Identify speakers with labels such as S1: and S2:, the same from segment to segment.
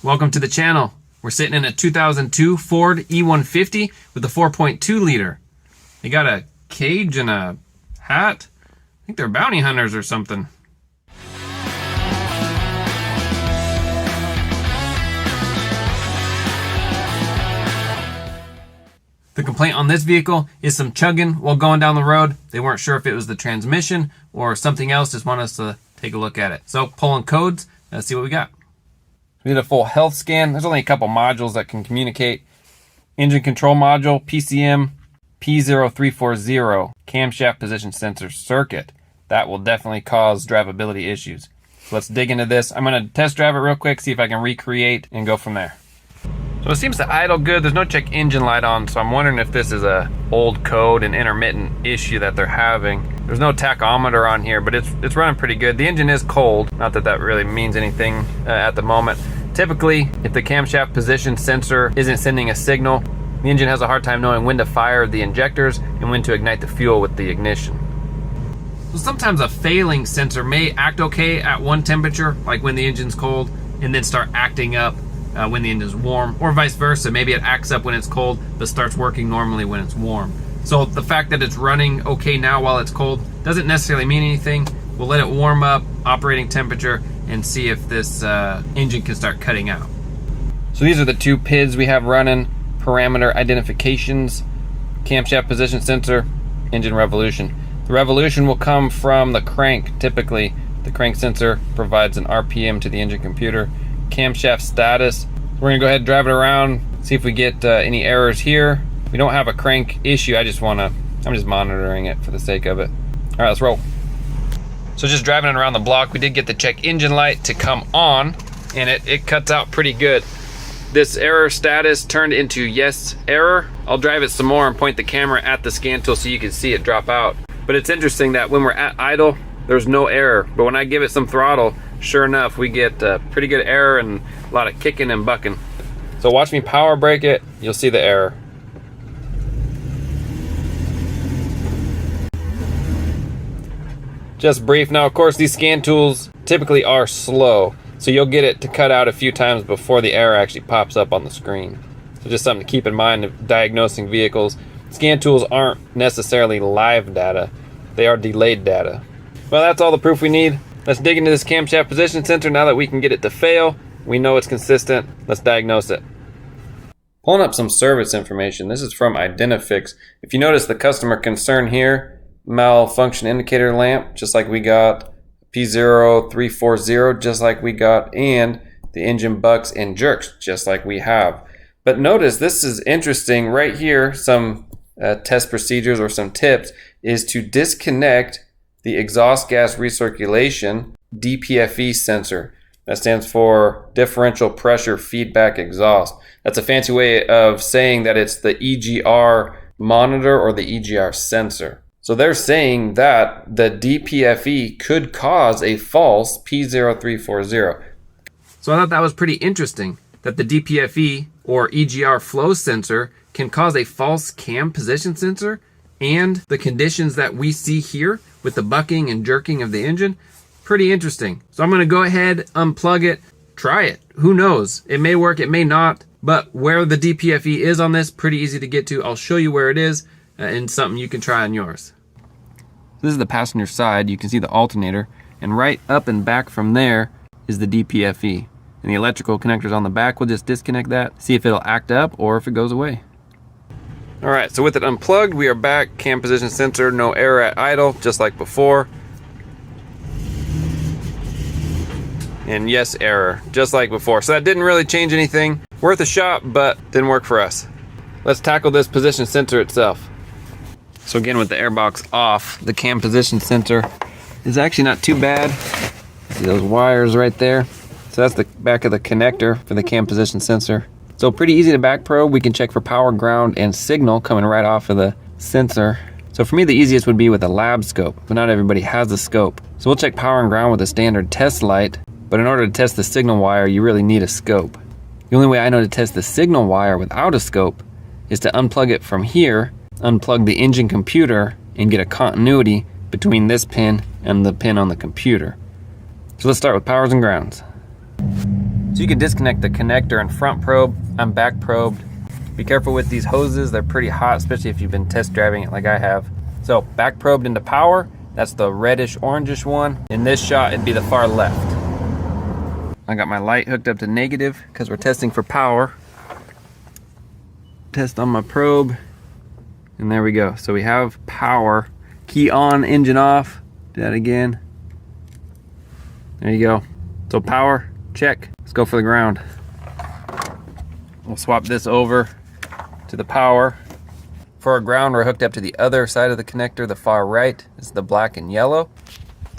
S1: Welcome to the channel. We're sitting in a 2002 Ford E150 with a 4.2 liter. They got a cage and a hat. I think they're bounty hunters or something. The complaint on this vehicle is some chugging while going down the road. They weren't sure if it was the transmission or something else, just want us to take a look at it. So pulling codes, let's see what we got. We did a full health scan. There's only a couple modules that can communicate. Engine control module, PCM, P0340, camshaft position sensor circuit. That will definitely cause drivability issues. So let's dig into this. I'm gonna test drive it real quick, see if I can recreate and go from there. So it seems to idle good. There's no check engine light on, so I'm wondering if this is a old code and intermittent issue that they're having. There's no tachometer on here, but it's running pretty good. The engine is cold. Not that that really means anything at the moment. Typically, if the camshaft position sensor isn't sending a signal, the engine has a hard time knowing when to fire the injectors and when to ignite the fuel with the ignition. So sometimes a failing sensor may act okay at one temperature, like when the engine's cold, and then start acting up when the engine's warm, or vice versa. Maybe it acts up when it's cold, but starts working normally when it's warm. So the fact that it's running okay now while it's cold doesn't necessarily mean anything. We'll let it warm up, operating temperature, and see if this engine can start cutting out. So these are the two PIDs we have running: parameter identifications, camshaft position sensor, engine revolution. The revolution will come from the crank. Typically, the crank sensor provides an RPM to the engine computer. Camshaft status, we're gonna go ahead and drive it around, see if we get any errors here. We don't have a crank issue. I'm just monitoring it for the sake of it. All right, let's roll. So just driving it around the block, we did get the check engine light to come on, and it cuts out pretty good. This error status turned into yes error. I'll drive it some more and point the camera at the scan tool so you can see it drop out. But it's interesting that when we're at idle, there's no error. But when I give it some throttle, sure enough, we get pretty good error and a lot of kicking and bucking. So watch me power brake it, you'll see the error. Just brief. Now, of course, these scan tools typically are slow, so you'll get it to cut out a few times before the error actually pops up on the screen. So just something to keep in mind of diagnosing vehicles. Scan tools aren't necessarily live data, they are delayed data. Well, that's all the proof we need. Let's dig into this camshaft position sensor now that we can get it to fail. We know it's consistent. Let's diagnose it. Pulling up some service information. This is from Identifix. If you notice the customer concern here, malfunction indicator lamp, just like we got, P0340, just like we got, and the engine bucks and jerks, just like we have. But notice, this is interesting right here. Some test procedures or some tips is to disconnect the exhaust gas recirculation DPFE sensor. That stands for differential pressure feedback exhaust. That's a fancy way of saying that it's the EGR monitor or the EGR sensor. So they're saying that the DPFE could cause a false P0340. So I thought that was pretty interesting, that the DPFE or EGR flow sensor can cause a false cam position sensor, and the conditions that we see here with the bucking and jerking of the engine. Pretty interesting. So I'm gonna go ahead, unplug it, try it. Who knows? It may work, it may not, but where the DPFE is on this, pretty easy to get to. I'll show you where it is and something you can try on yours. This is the passenger side. You can see the alternator, and right up and back from there is the DPFE. And the electrical connectors on the back, we'll just disconnect that, see if it'll act up or if it goes away. All right, so with it unplugged, we are back. Cam position sensor, no error at idle, just like before. And yes, error, just like before. So that didn't really change anything. Worth a shot, but didn't work for us. Let's tackle this position sensor itself. So again, with the airbox off, the cam position sensor is actually not too bad. See those wires right there? So that's the back of the connector for the cam position sensor. So pretty easy to back probe. We can check for power, ground, and signal coming right off of the sensor. So for me, the easiest would be with a lab scope, but not everybody has a scope. So we'll check power and ground with a standard test light, but in order to test the signal wire, you really need a scope. The only way I know to test the signal wire without a scope is to unplug it from here, unplug the engine computer, and get a continuity between this pin and the pin on the computer. So let's start with powers and grounds. So you can disconnect the connector and front probe. I'm back probed. Be careful with these hoses. They're pretty hot, especially if you've been test driving it like I have. So back probed into power. That's the reddish orangish one. In this shot, it'd be the far left. I got my light hooked up to negative because we're testing for power. Test on my probe. And there we go. So we have power. Key on, engine off. Do that again. There you go. So power, check. Let's go for the ground. We'll swap this over to the power. For our ground, we're hooked up to the other side of the connector, the far right. It's the black and yellow.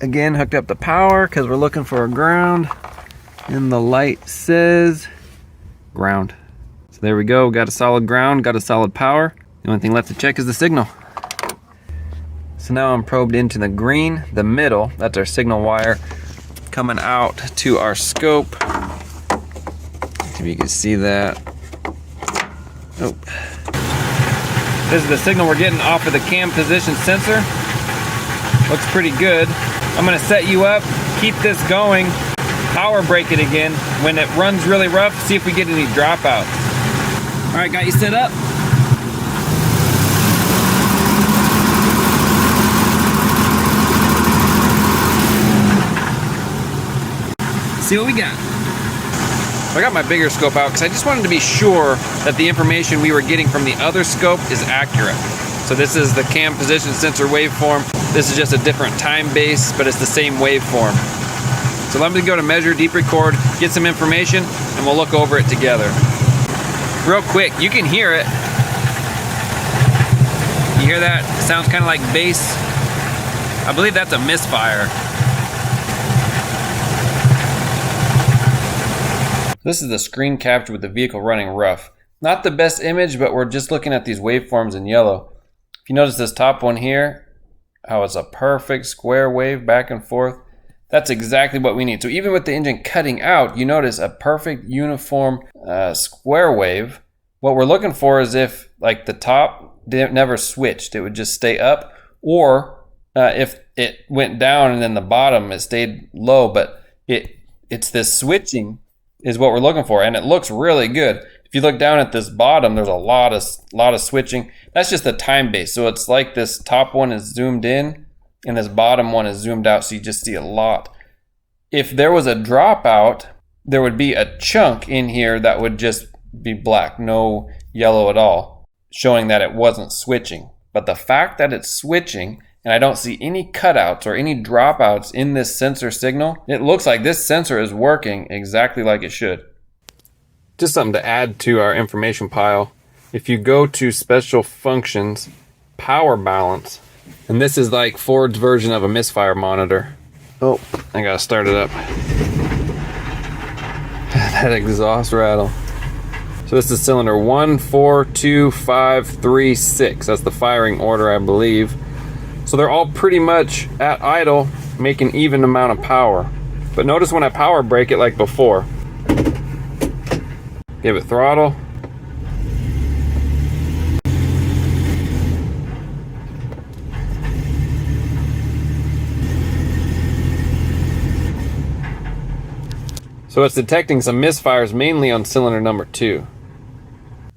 S1: Again, hooked up to power because we're looking for a ground. And the light says ground. So there we go. Got a solid ground, got a solid power. The only thing left to check is the signal. So now I'm probed into the green, the middle. That's our signal wire coming out to our scope. If you can see that. Oh. This is the signal we're getting off of the cam position sensor. Looks pretty good. I'm gonna set you up, keep this going, power brake it again. When it runs really rough, see if we get any dropouts. All right, got you set up. See what we got. I got my bigger scope out because I just wanted to be sure that the information we were getting from the other scope is accurate. So this is the cam position sensor waveform. This is just a different time base, but it's the same waveform. So let me go to measure, deep record, get some information, and we'll look over it together. Real quick, you can hear it. You hear that? It sounds kind of like bass. I believe that's a misfire. This is the screen capture with the vehicle running rough. Not the best image, but we're just looking at these waveforms in yellow. If you notice this top one here, how it's a perfect square wave back and forth. That's exactly what we need. So even with the engine cutting out, you notice a perfect uniform square wave. What we're looking for is if like the top never switched, it would just stay up, or if it went down and then the bottom it stayed low, but it's this switching is what we're looking for, and it looks really good. If you look down at this bottom, there's a lot of switching. That's just the time base. So it's like this top one is zoomed in and this bottom one is zoomed out, so you just see a lot. If there was a dropout, there would be a chunk in here that would just be black, no yellow at all, showing that it wasn't switching. But the fact that it's switching, and I don't see any cutouts or any dropouts in this sensor signal, it looks like this sensor is working exactly like it should. Just something to add to our information pile. If you go to special functions, power balance, and this is like Ford's version of a misfire monitor. Oh, I gotta start it up. That exhaust rattle. So this is cylinder 1, 4, 2, 5, 3, 6. That's the firing order, I believe. So they're all pretty much at idle, making even amount of power. But notice when I power brake it like before. Give it throttle. So it's detecting some misfires mainly on cylinder number 2.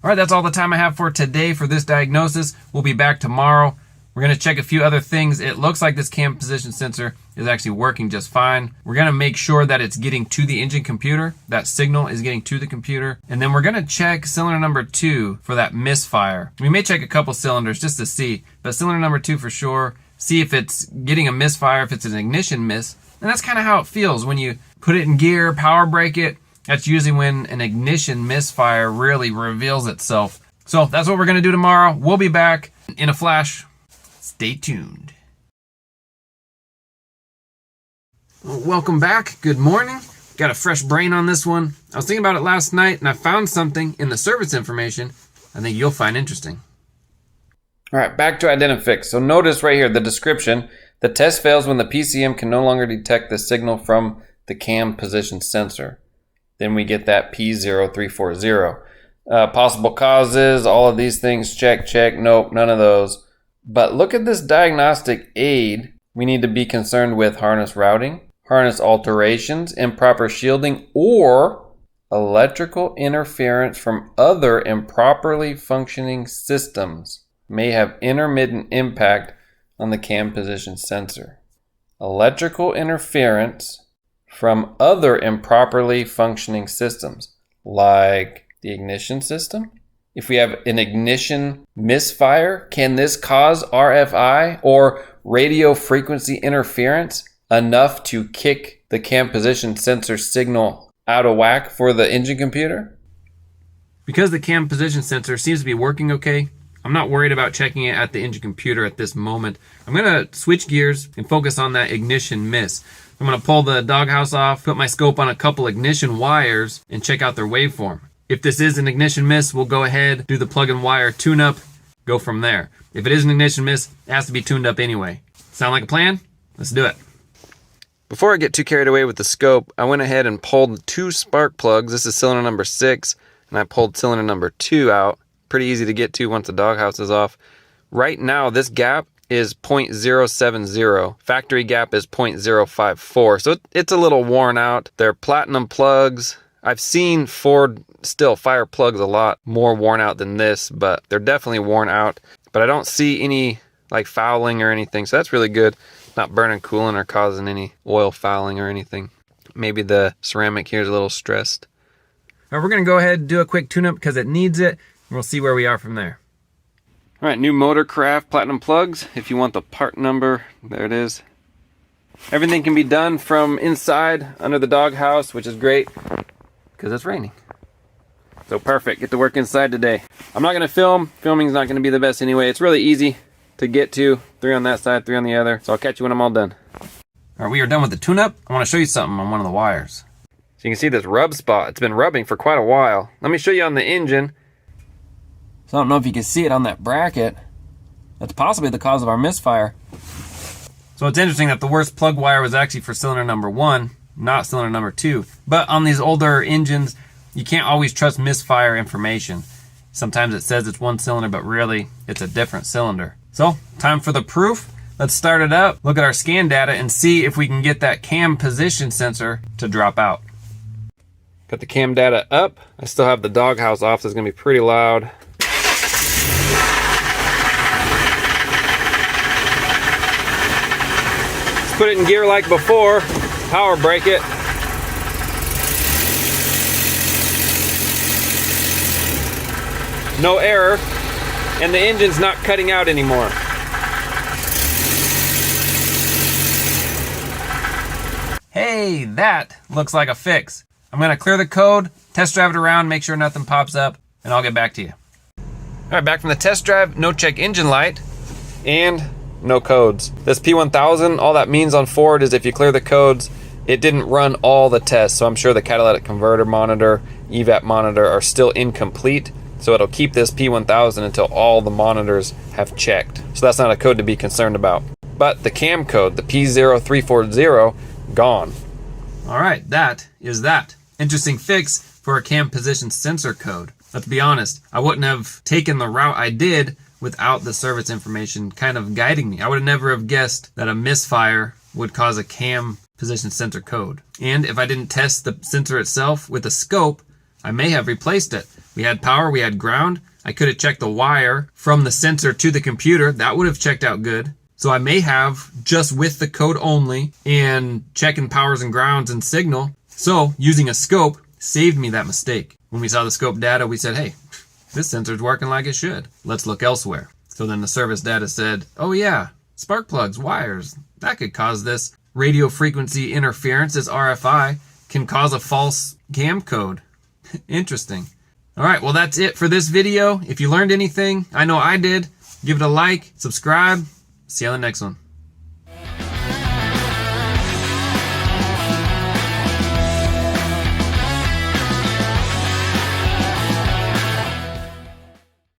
S1: All right, that's all the time I have for today for this diagnosis. We'll be back tomorrow. We're going to check a few other things. It looks like this cam position sensor is actually working just fine. We're going to make sure that it's getting to the engine computer. That signal is getting to the computer. And then we're going to check cylinder number 2 for that misfire. We may check a couple cylinders just to see, but cylinder number 2 for sure. See if it's getting a misfire, if it's an ignition miss. And that's kind of how it feels when you put it in gear, power brake it. That's usually when an ignition misfire really reveals itself. So that's what we're going to do tomorrow. We'll be back in a flash. Stay tuned. Welcome back. Good morning. Got a fresh brain on this one. I was thinking about it last night and I found something in the service information I think you'll find interesting. All right, back to identifix. So notice right here, the description. The test fails when the PCM can no longer detect the signal from the cam position sensor. Then we get that P0340. Possible causes, all of these things, check, nope, none of those. But look at this diagnostic aid. We need to be concerned with harness routing, harness alterations, improper shielding, or Electrical interference from other improperly functioning systems may have intermittent impact on the cam position sensor. Electrical interference from other improperly functioning systems, like the ignition system. If we have an ignition misfire, can this cause RFI or radio frequency interference enough to kick the cam position sensor signal out of whack for the engine computer? Because the cam position sensor seems to be working okay, I'm not worried about checking it at the engine computer at this moment. I'm gonna switch gears and focus on that ignition miss. I'm gonna pull the doghouse off, put my scope on a couple ignition wires, and check out their waveform. If this is an ignition miss, we'll go ahead, do the plug and wire tune-up, go from there. If it is an ignition miss, it has to be tuned up anyway. Sound like a plan? Let's do it. Before I get too carried away with the scope, I went ahead and pulled 2 spark plugs. This is cylinder number 6, and I pulled cylinder number 2 out. Pretty easy to get to once the doghouse is off. Right now, this gap is 0.070. Factory gap is 0.054. So it's a little worn out. They're platinum plugs. I've seen Ford still fire plugs a lot more worn out than this, but they're definitely worn out. But I don't see any like fouling or anything, so that's really good. Not burning coolant or causing any oil fouling or anything. Maybe the ceramic here is a little stressed. All right, we're gonna go ahead and do a quick tune-up because it needs it. We'll see where we are from there. All right, new Motorcraft platinum plugs. If you want the part number, there it is. Everything can be done from inside under the doghouse, which is great because it's raining. So perfect, get to work inside today. I'm not gonna film. Filming's not gonna be the best anyway. It's really easy to get to. 3 on that side, 3 on the other. So I'll catch you when I'm all done. All right, we are done with the tune-up. I wanna show you something on one of the wires. So you can see this rub spot. It's been rubbing for quite a while. Let me show you on the engine. So I don't know if you can see it on that bracket. That's possibly the cause of our misfire. So it's interesting that the worst plug wire was actually for cylinder number 1, not cylinder number 2. But on these older engines, you can't always trust misfire information. Sometimes it says it's one cylinder, but really it's a different cylinder. So time for the proof. Let's start it up, look at our scan data, and see if we can get that cam position sensor to drop out. Got the cam data up. I still have the doghouse off, so it's gonna be pretty loud. Put it in gear like before, power brake it. No error, and the engine's not cutting out anymore. Hey, that looks like a fix. I'm gonna clear the code, test drive it around, make sure nothing pops up, and I'll get back to you. All right, back from the test drive, no check engine light, and no codes. This P1000, all that means on Ford is if you clear the codes, it didn't run all the tests. So I'm sure the catalytic converter monitor, evap monitor are still incomplete. So it'll keep this P1000 until all the monitors have checked. So that's not a code to be concerned about. But the cam code, the P0340, gone. All right, that is that. Interesting fix for a cam position sensor code. Let's be honest, I wouldn't have taken the route I did without the service information kind of guiding me. I would have never have guessed that a misfire would cause a cam position sensor code. And if I didn't test the sensor itself with a scope, I may have replaced it. We had power, we had ground. I could have checked the wire from the sensor to the computer. That would have checked out good. So I may have just with the code only and checking powers and grounds and signal. So using a scope saved me that mistake. When we saw the scope data, we said, hey, this sensor's working like it should. Let's look elsewhere. So then the service data said, oh yeah, spark plugs, wires, that could cause this. Radio frequency interference, this RFI, can cause a false cam code. Interesting. All right, well that's it for this video. If you learned anything, I know I did, give it a like, subscribe. See you on the next one.